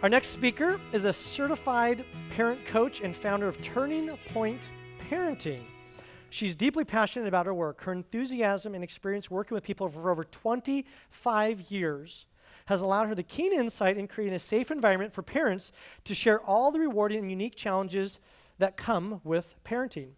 Our next speaker is a certified parent coach and founder of Turning Point Parenting. She's deeply passionate about her work. Her enthusiasm and experience working with people for over 25 years has allowed her the keen insight in creating a safe environment for parents to share all the rewarding and unique challenges that come with parenting.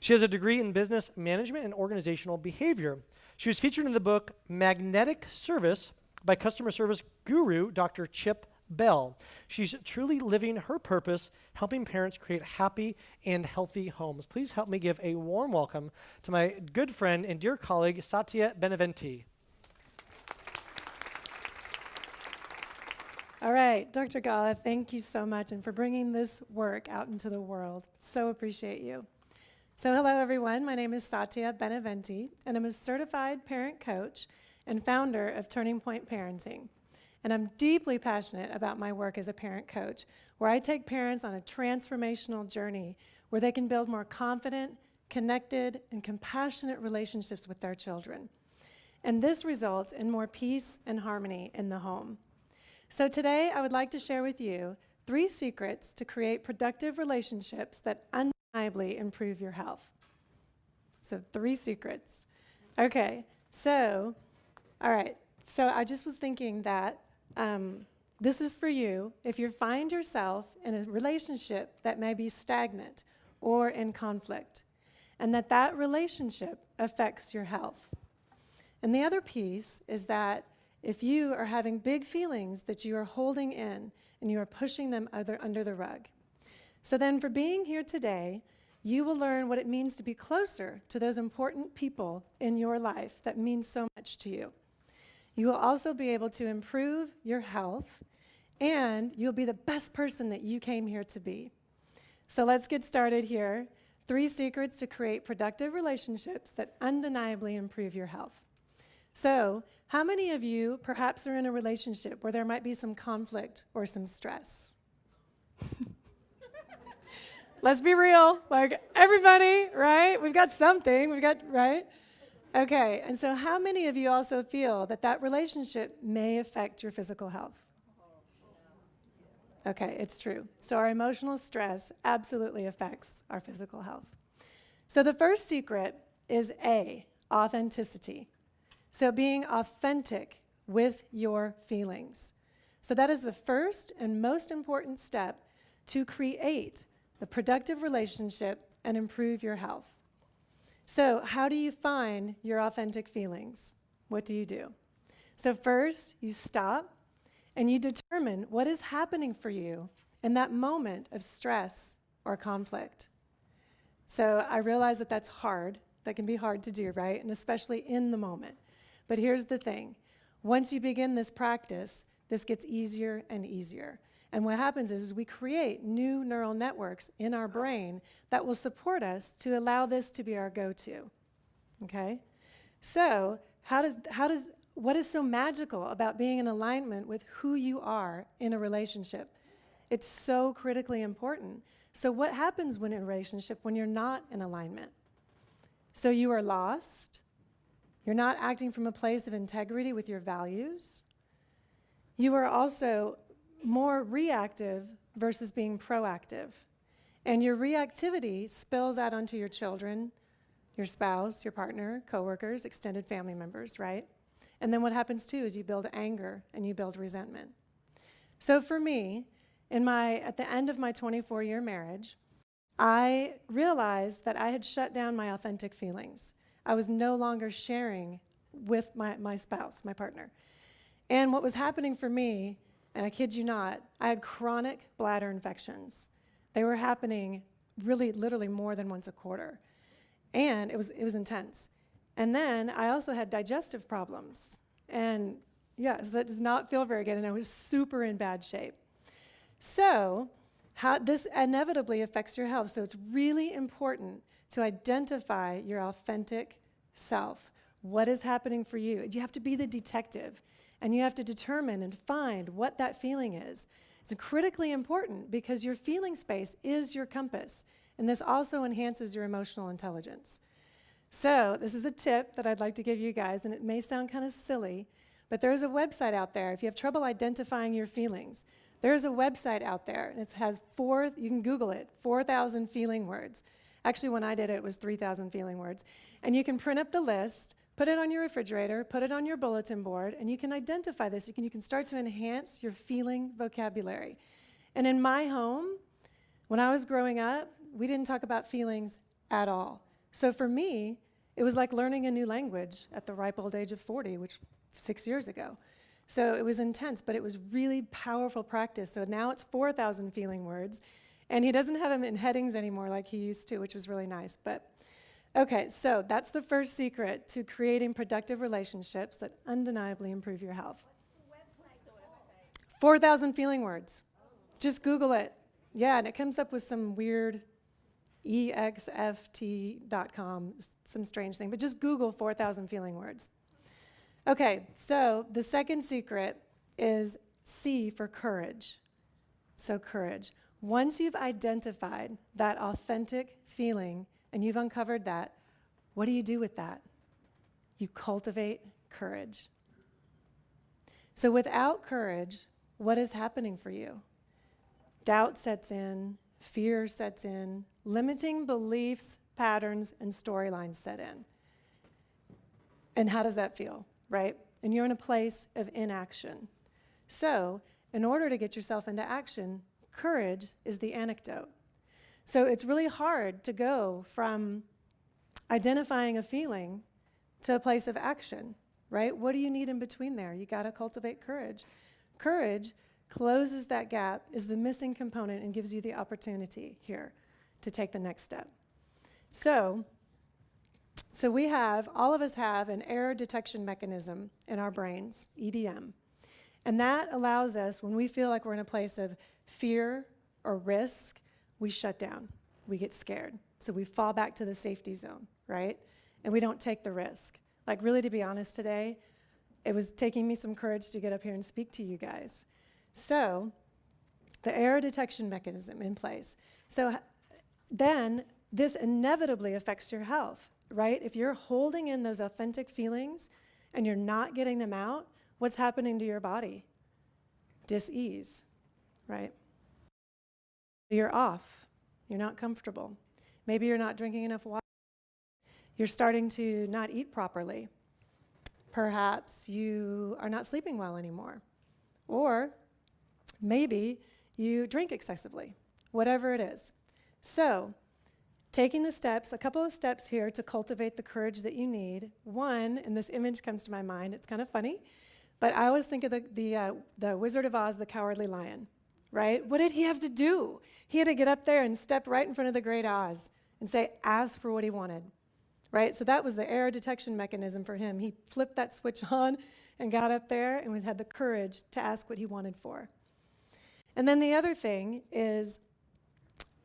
She has a degree in business management and organizational behavior. She was featured in the book Magnetic Service by customer service guru Dr. Chip Bell. She's truly living her purpose, helping parents create happy and healthy homes. Please help me give a warm welcome to my good friend and dear colleague, Satya Beneventi. All right, Dr. Gala, thank you so much and for bringing this work out into the world. So appreciate you. So hello, everyone. My name is Satya Beneventi, and I'm a certified parent coach and founder of Turning Point Parenting. And I'm deeply passionate about my work as a parent coach, where I take parents on a transformational journey where they can build more confident, connected, and compassionate relationships with their children. And this results in more peace and harmony in the home. So today, I would like to share with you 3 secrets to create productive relationships that undeniably improve your health. So 3 secrets. Okay, so, all right. So I just was thinking that this is for you if you find yourself in a relationship that may be stagnant or in conflict, and that relationship affects your health. And the other piece is that if you are having big feelings that you are holding in and you are pushing them under the rug. So then for being here today, you will learn what it means to be closer to those important people in your life that mean so much to you. You will also be able to improve your health, and you'll be the best person that you came here to be. So let's get started here. 3 secrets to create productive relationships that undeniably improve your health. So, how many of you perhaps are in a relationship where there might be some conflict or some stress? Let's be real, like everybody, right? We've got something, right? Okay, and so how many of you also feel that relationship may affect your physical health? Okay, it's true. So our emotional stress absolutely affects our physical health. So the first secret is authenticity. So being authentic with your feelings. So that is the first and most important step to create the productive relationship and improve your health. So how do you find your authentic feelings? What do you do? So first, you stop and you determine what is happening for you in that moment of stress or conflict. So I realize that that's hard. That can be hard to do, right? And especially in the moment. But here's the thing. Once you begin this practice, this gets easier and easier. And what happens is we create new neural networks in our brain that will support us to allow this to be our go-to. Okay? So what is so magical about being in alignment with who you are in a relationship? It's so critically important. So what happens when in a relationship when you're not in alignment? So you are lost. You're not acting from a place of integrity with your values. You are also more reactive versus being proactive. And your reactivity spills out onto your children, your spouse, your partner, coworkers, extended family members, right? And then what happens too is you build anger and you build resentment. So for me, at the end of my 24-year marriage, I realized that I had shut down my authentic feelings. I was no longer sharing with my spouse, my partner. And what was happening for me, and I kid you not, I had chronic bladder infections. They were happening really, literally more than once a quarter. And it was intense. And then I also had digestive problems. And yes, that does not feel very good, and I was super in bad shape. So this inevitably affects your health. So it's really important to identify your authentic self. What is happening for you? You have to be the detective, and you have to determine and find what that feeling is. It's critically important because your feeling space is your compass, and this also enhances your emotional intelligence. So this is a tip that I'd like to give you guys, and it may sound kind of silly, but there's a website out there if you have trouble identifying your feelings. There's a website out there, and it has you can Google it, 4,000 feeling words. Actually, when I did it, it was 3,000 feeling words. And you can print up the list, put it on your refrigerator, put it on your bulletin board, and you can identify this. You can start to enhance your feeling vocabulary. And in my home, when I was growing up, we didn't talk about feelings at all. So for me, it was like learning a new language at the ripe old age of 40, which 6 years ago. So it was intense, but it was really powerful practice. So now it's 4,000 feeling words, and he doesn't have them in headings anymore like he used to, which was really nice. But okay, so that's the first secret to creating productive relationships that undeniably improve your health. 4,000 feeling words. Just Google it. Yeah, and it comes up with some weird exft.com, some strange thing, but just Google 4,000 feeling words. Okay, so the second secret is C for courage. So courage. Once you've identified that authentic feeling and you've uncovered that, what do you do with that? You cultivate courage. So without courage, what is happening for you? Doubt sets in, fear sets in, limiting beliefs, patterns, and storylines set in. And how does that feel, right? And you're in a place of inaction. So, in order to get yourself into action, courage is the antidote. So it's really hard to go from identifying a feeling to a place of action, right? What do you need in between there? You got to cultivate courage. Courage closes that gap, is the missing component, and gives you the opportunity here to take the next step. So all of us have an error detection mechanism in our brains, EDM. And that allows us, when we feel like we're in a place of fear or risk, we shut down. We get scared. So we fall back to the safety zone, right? And we don't take the risk. Like, really, to be honest today, it was taking me some courage to get up here and speak to you guys. So the error detection mechanism in place. So then this inevitably affects your health, right? If you're holding in those authentic feelings and you're not getting them out, what's happening to your body? Dis-ease, right? You're off. You're not comfortable. Maybe you're not drinking enough water. You're starting to not eat properly. Perhaps you are not sleeping well anymore. Or maybe you drink excessively, whatever it is. So, taking the steps, a couple of steps here to cultivate the courage that you need. One, and this image comes to my mind, it's kind of funny, but I always think of the Wizard of Oz, the Cowardly Lion, right? What did he have to do? He had to get up there and step right in front of the great Oz and say, ask for what he wanted, right? So that was the error detection mechanism for him. He flipped that switch on and got up there and had the courage to ask what he wanted for. And then the other thing is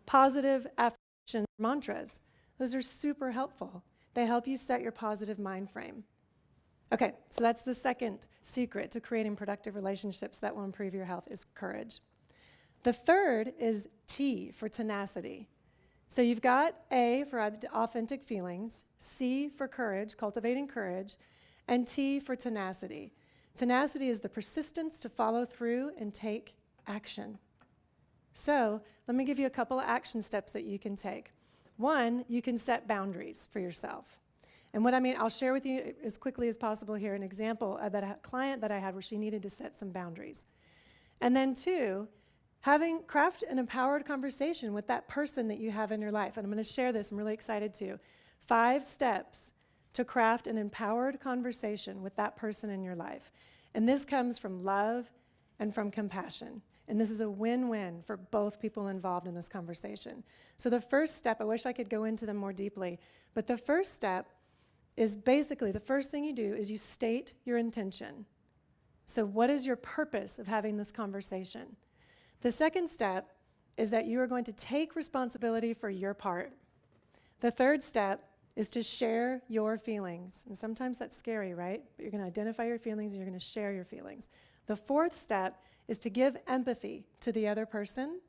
positive affirmation mantras. Those are super helpful. They help you set your positive mind frame. Okay, so that's the second secret to creating productive relationships that will improve your health is courage. The third is T for tenacity. So you've got A for authentic feelings, C for courage, cultivating courage, and T for tenacity. Tenacity is the persistence to follow through and take action. So let me give you a couple of action steps that you can take. One, you can set boundaries for yourself. And what I mean, I'll share with you as quickly as possible here an example of a client that I had where she needed to set some boundaries. And then two, craft an empowered conversation with that person that you have in your life. And I'm going to share this, I'm really excited to. 5 steps to craft an empowered conversation with that person in your life. And this comes from love and from compassion. And this is a win-win for both people involved in this conversation. So the first step, I wish I could go into them more deeply, but the first step is basically the first thing you do is you state your intention. So what is your purpose of having this conversation? The second step is that you are going to take responsibility for your part. The third step is to share your feelings. And sometimes that's scary, right? But you're going to identify your feelings and you're going to share your feelings. The fourth step is to give empathy to the other person.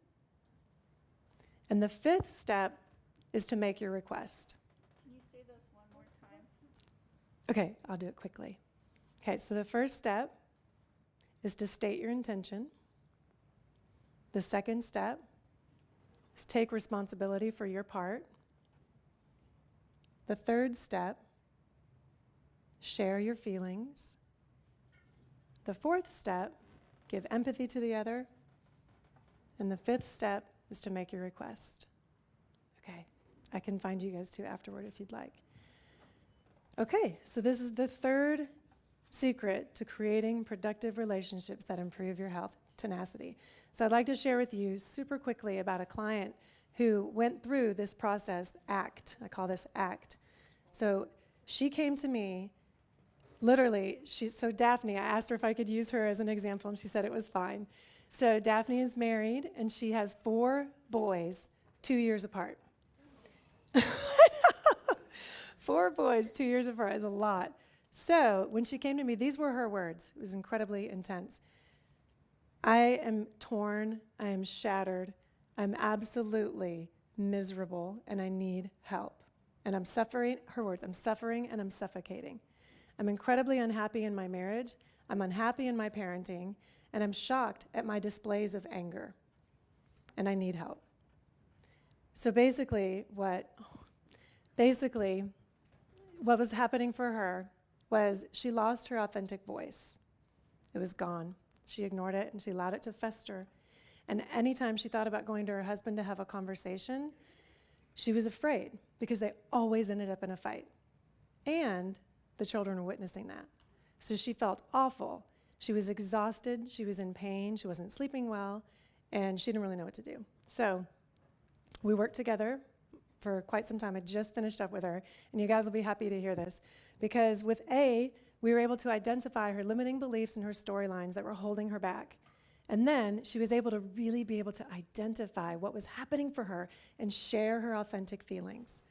And the fifth step is to make your request. Can you say those one more time? Okay, I'll do it quickly. Okay, so the first step is to state your intention. The second step is take responsibility for your part. The third step, share your feelings. The fourth step, give empathy to the other. And the fifth step is to make your request. Okay, I can find you guys too afterward if you'd like. Okay, so this is the third secret to creating productive relationships that improve your health: tenacity. So I'd like to share with you super quickly about a client who went through this process, ACT. I call this ACT. So she came to me, literally, so Daphne, I asked her if I could use her as an example, and she said it was fine. So Daphne is married, and she has 4 boys, 2 years apart. 4 boys, 2 years apart is a lot. So when she came to me, these were her words. It was incredibly intense. I am torn, I am shattered, I'm absolutely miserable, and I need help. And I'm suffering, her words, I'm suffering and I'm suffocating. I'm incredibly unhappy in my marriage, I'm unhappy in my parenting, and I'm shocked at my displays of anger. And I need help. So basically what was happening for her was she lost her authentic voice. It was gone. She ignored it and she allowed it to fester. And anytime she thought about going to her husband to have a conversation, she was afraid because they always ended up in a fight. And the children were witnessing that. So she felt awful. She was exhausted, she was in pain, she wasn't sleeping well, and she didn't really know what to do. So we worked together for quite some time. I just finished up with her, and you guys will be happy to hear this, because with A, we were able to identify her limiting beliefs and her storylines that were holding her back. And then she was able to really be able to identify what was happening for her and share her authentic feelings.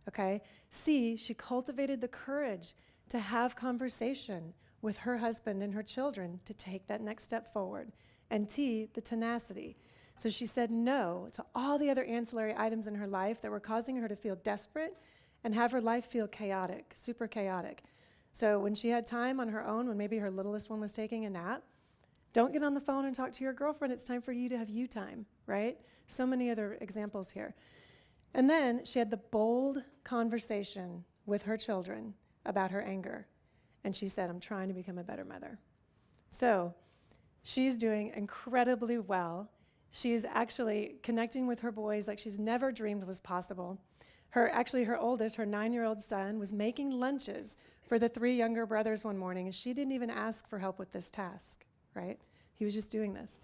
Okay? C, she cultivated the courage to have conversation with her husband and her children to take that next step forward. And T, the tenacity. So she said no to all the other ancillary items in her life that were causing her to feel desperate and have her life feel chaotic, super chaotic. So when she had time on her own, when maybe her littlest one was taking a nap, don't get on the phone and talk to your girlfriend. It's time for you to have you time, right? So many other examples here. And then she had the bold conversation with her children about her anger. And she said, I'm trying to become a better mother. So she's doing incredibly well. She's actually connecting with her boys like she's never dreamed was possible. Her oldest, her 9-year-old son, was making lunches for the 3 younger brothers one morning, and she didn't even ask for help with this task, right? He was just doing this.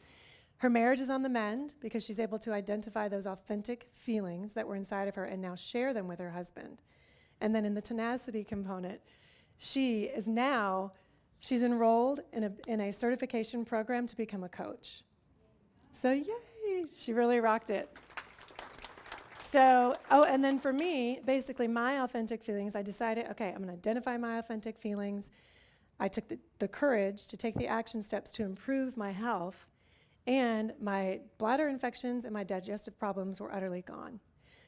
Her marriage is on the mend because she's able to identify those authentic feelings that were inside of her and now share them with her husband. And then in the tenacity component, she's enrolled in a certification program to become a coach. So yay, she really rocked it. So, and then for me, basically my authentic feelings, I decided, okay, I'm going to identify my authentic feelings. I took the courage to take the action steps to improve my health, and my bladder infections and my digestive problems were utterly gone.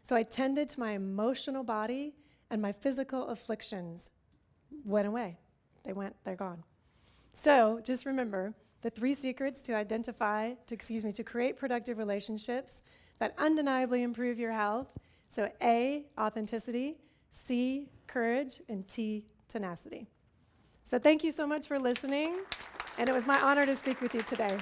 So I tended to my emotional body, and my physical afflictions went away. They're gone. So just remember the 3 secrets to create productive relationships that undeniably improve your health. So A, authenticity, C, courage, and T, tenacity. So thank you so much for listening, and it was my honor to speak with you today.